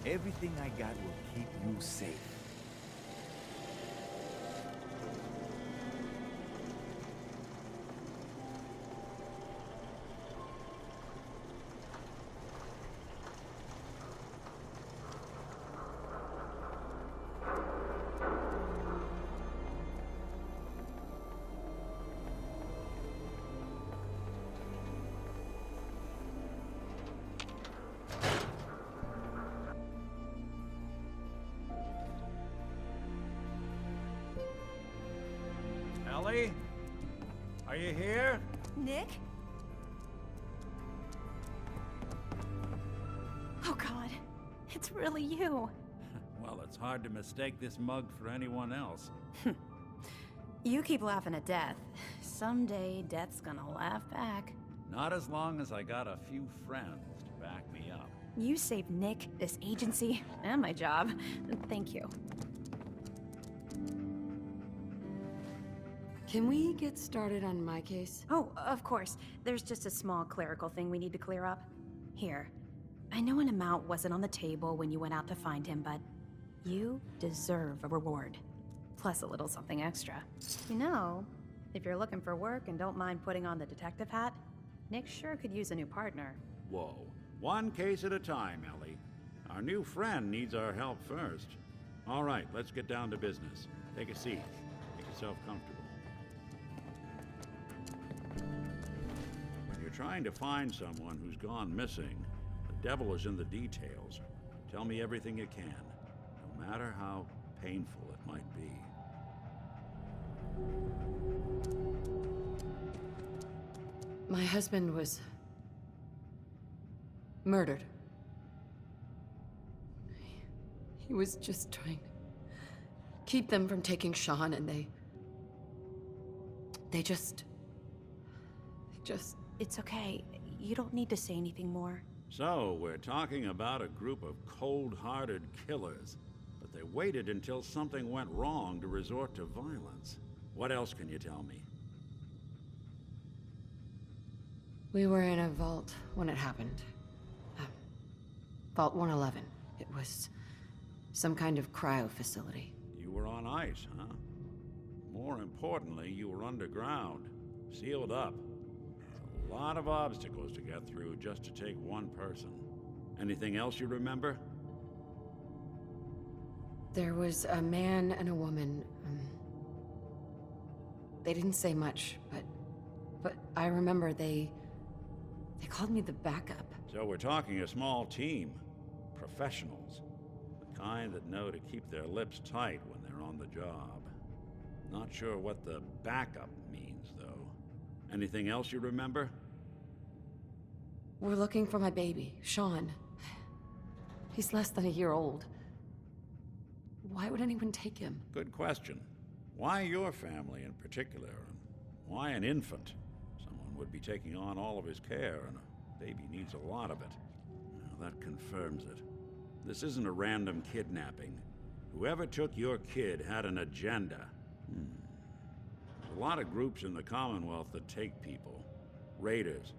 Everything I got will keep you safe. Ellie? Are you here? Nick? Oh God, it's really you. Well, it's hard to mistake this mug for anyone else. You keep laughing at death. Someday, death's gonna laugh back. Not as long as I got a few friends to back me up. You saved Nick, this agency, and my job. Thank you. Can we get started on my case? Oh, of course. There's just a small clerical thing we need to clear up. Here. I know an amount wasn't on the table when you went out to find him, but you deserve a reward. Plus a little something extra. You know, if you're looking for work and don't mind putting on the detective hat, Nick sure could use a new partner. Whoa. One case at a time, Ellie. Our new friend needs our help first. All right, let's get down to business. Take a seat. Make yourself comfortable. When you're trying to find someone who's gone missing, the devil is in the details. Tell me everything you can, no matter how painful it might be. My husband was murdered. He was just trying to keep them from taking Sean, and they just... It's okay. You don't need to say anything more. So, we're talking about a group of cold-hearted killers, but they waited until something went wrong to resort to violence. What else can you tell me? We were in a vault when it happened. Vault 111. It was some kind of cryo facility. You were on ice, huh? More importantly, you were underground, sealed up. A lot of obstacles to get through just to take one person. Anything else you remember? There was a man and a woman. They didn't say much, but I remember they called me the backup. So we're talking a small team. Professionals. The kind that know to keep their lips tight when they're on the job. Not sure what the backup means, though. Anything else you remember? We're looking for my baby, Sean. He's less than a year old. Why would anyone take him? Good question. Why your family in particular? And why an infant? Someone would be taking on all of his care, and a baby needs a lot of it. Now, that confirms it. This isn't a random kidnapping. Whoever took your kid had an agenda. There's a lot of groups in the Commonwealth that take people. Raiders,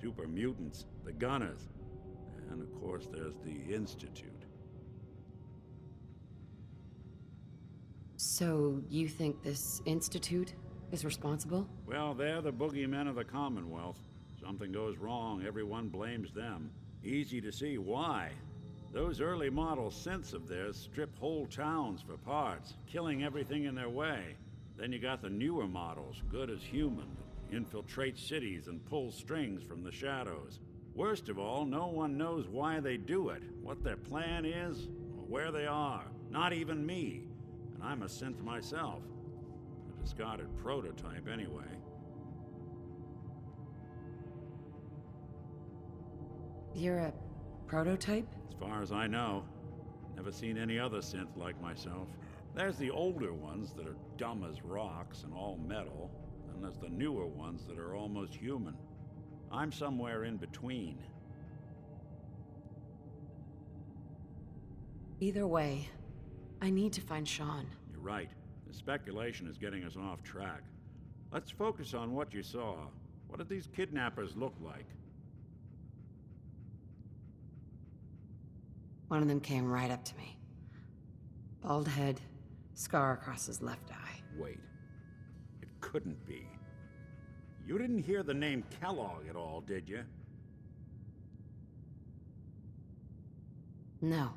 super mutants, the Gunners, and of course there's the Institute. So, you think this institute is responsible? Well, they're the boogeymen of the Commonwealth. Something goes wrong, everyone blames them. Easy to see why. Those early model synths of theirs strip whole towns for parts, killing everything in their way. Then you got the newer models, good as human, infiltrate cities and pull strings from the shadows. Worst of all, no one knows why they do it, what their plan is, or where they are. Not even me. And I'm a synth myself. A discarded prototype anyway. You're a prototype? As far as I know. Never seen any other synth like myself. There's the older ones that are dumb as rocks and all metal. And there's the newer ones that are almost human. I'm somewhere in between. Either way, I need to find Sean. You're right. The speculation is getting us off track. Let's focus on what you saw. What did these kidnappers look like? One of them came right up to me. Bald head, scar across his left eye. Wait. It couldn't be. You didn't hear the name Kellogg at all, did you? No.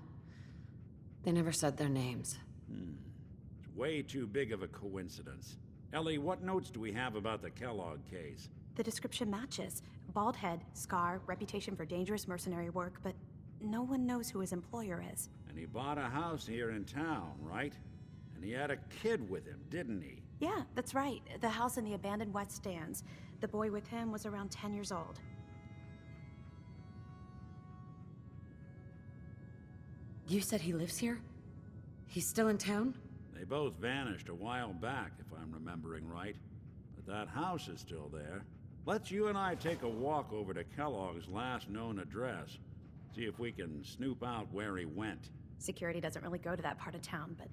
They never said their names. It's way too big of a coincidence. Ellie, what notes do we have about the Kellogg case? The description matches. Bald head, scar, reputation for dangerous mercenary work, but no one knows who his employer is. And he bought a house here in town, right? And he had a kid with him, didn't he? Yeah, that's right. The house in the abandoned West Stands. The boy with him was around 10 years old. You said he lives here? He's still in town? They both vanished a while back, if I'm remembering right. But that house is still there. Let's you and I take a walk over to Kellogg's last known address. See if we can snoop out where he went. Security doesn't really go to that part of town, but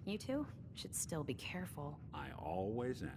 you two should still be careful. I always am.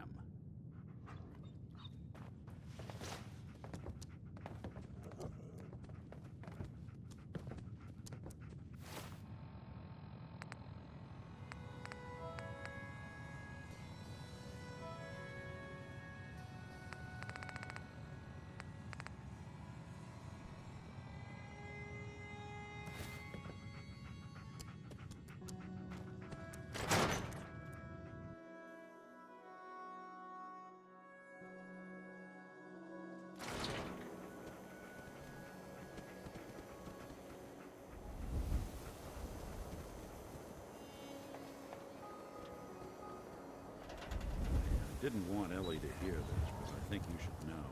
Didn't want Ellie to hear this, but I think you should know.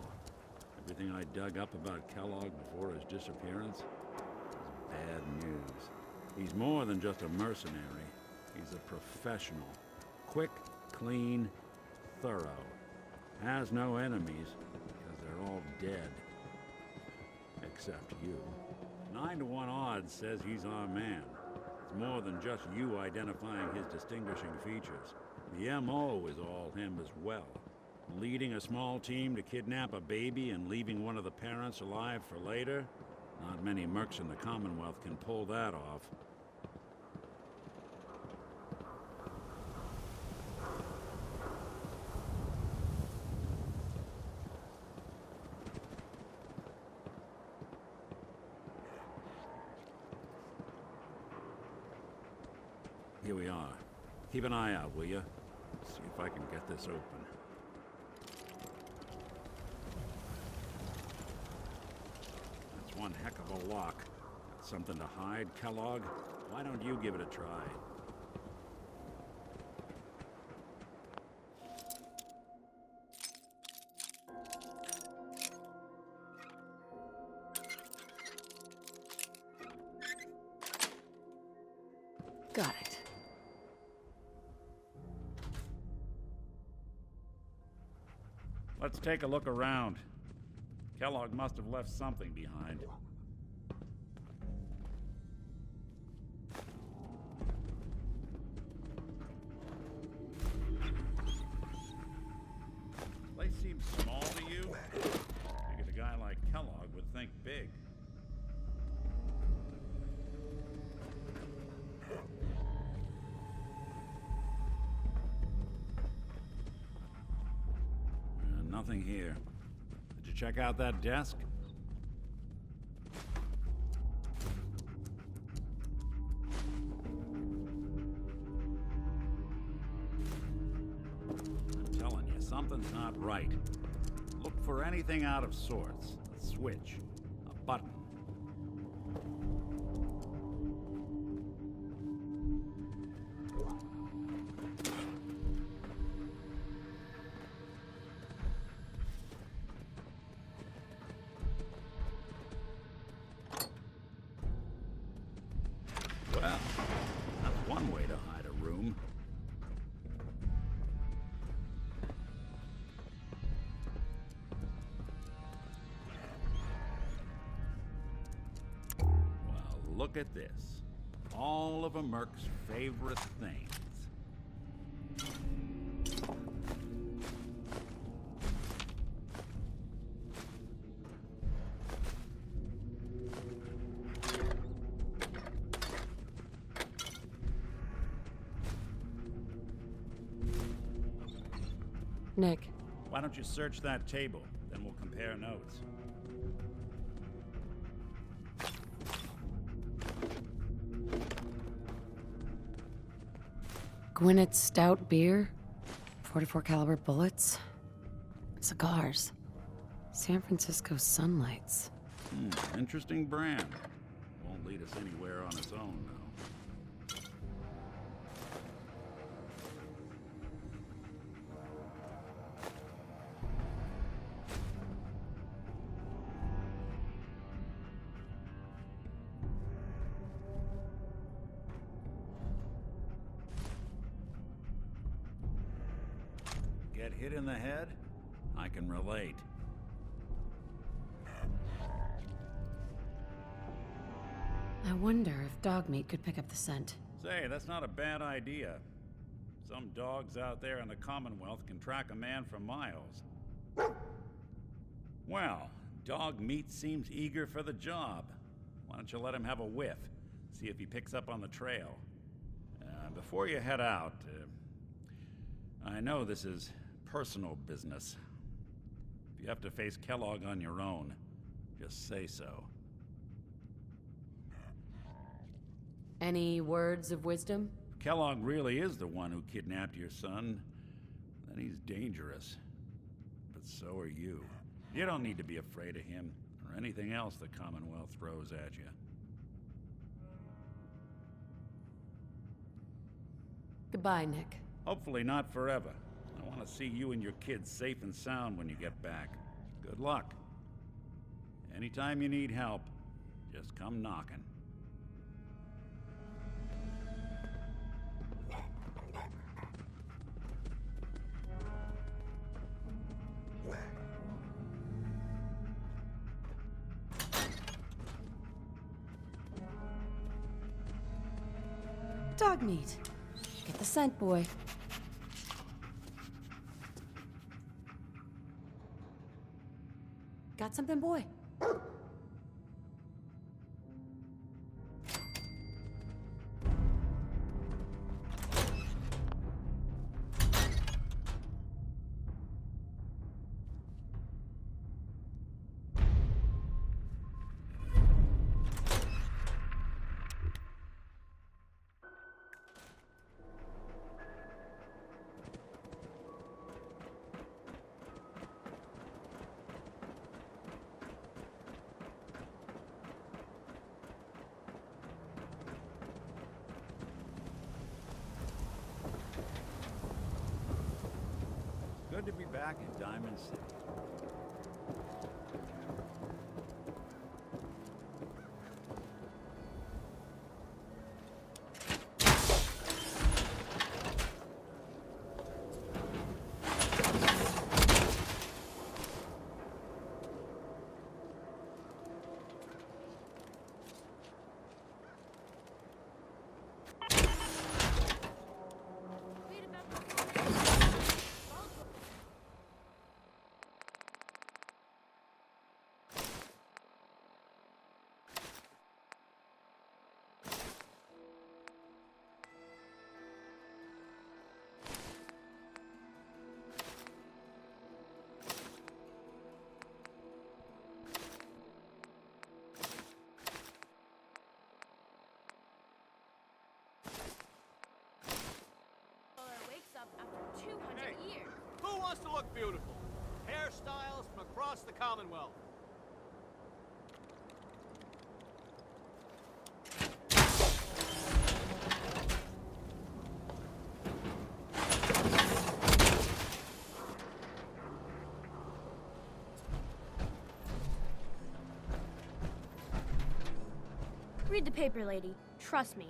Everything I dug up about Kellogg before his disappearance is bad news. He's more than just a mercenary. He's a professional. Quick, clean, thorough. Has no enemies, because they're all dead. Except you. 9 to 1 odds says he's our man. It's more than just you identifying his distinguishing features. The M.O. is all him as well. Leading a small team to kidnap a baby and leaving one of the parents alive for later? Not many mercs in the Commonwealth can pull that off. Here we are. Keep an eye out, will you? See if I can get this open. That's one heck of a lock. Got something to hide, Kellogg? Why don't you give it a try? Got it. Let's take a look around. Kellogg must have left something behind. Place seems small to you? Figured a guy like Kellogg would think big. Nothing here. Did you check out that desk? I'm telling you, something's not right. Look for anything out of sorts. A switch. A button. Well, that's one way to hide a room. Well, look at this. All of a merc's favorite things. Nick, Why don't you search that table? Then we'll compare notes. Gwinnett Stout beer, 44 caliber bullets, cigars, San Francisco Sunlights. Interesting brand. Won't lead us anywhere on its own, though. Get hit in the head? I can relate. I wonder if dog meat could pick up the scent. Say, that's not a bad idea. Some dogs out there in the Commonwealth can track a man for miles. Well, dog meat seems eager for the job. Why don't you let him have a whiff? See if he picks up on the trail. Before you head out, I know this is personal business. If you have to face Kellogg on your own, just say so. Any words of wisdom? If Kellogg really is the one who kidnapped your son, then he's dangerous. But so are you. You don't need to be afraid of him, or anything else the Commonwealth throws at you. Goodbye, Nick. Hopefully not forever. I want to see you and your kids safe and sound when you get back. Good luck. Anytime you need help, just come knocking. Dog meat. Get the scent, boy. Got something, boy? Good to be back in Diamond City. After 200 Hey. years. Who wants to look beautiful? Hairstyles from across the Commonwealth. Read the paper, lady. Trust me,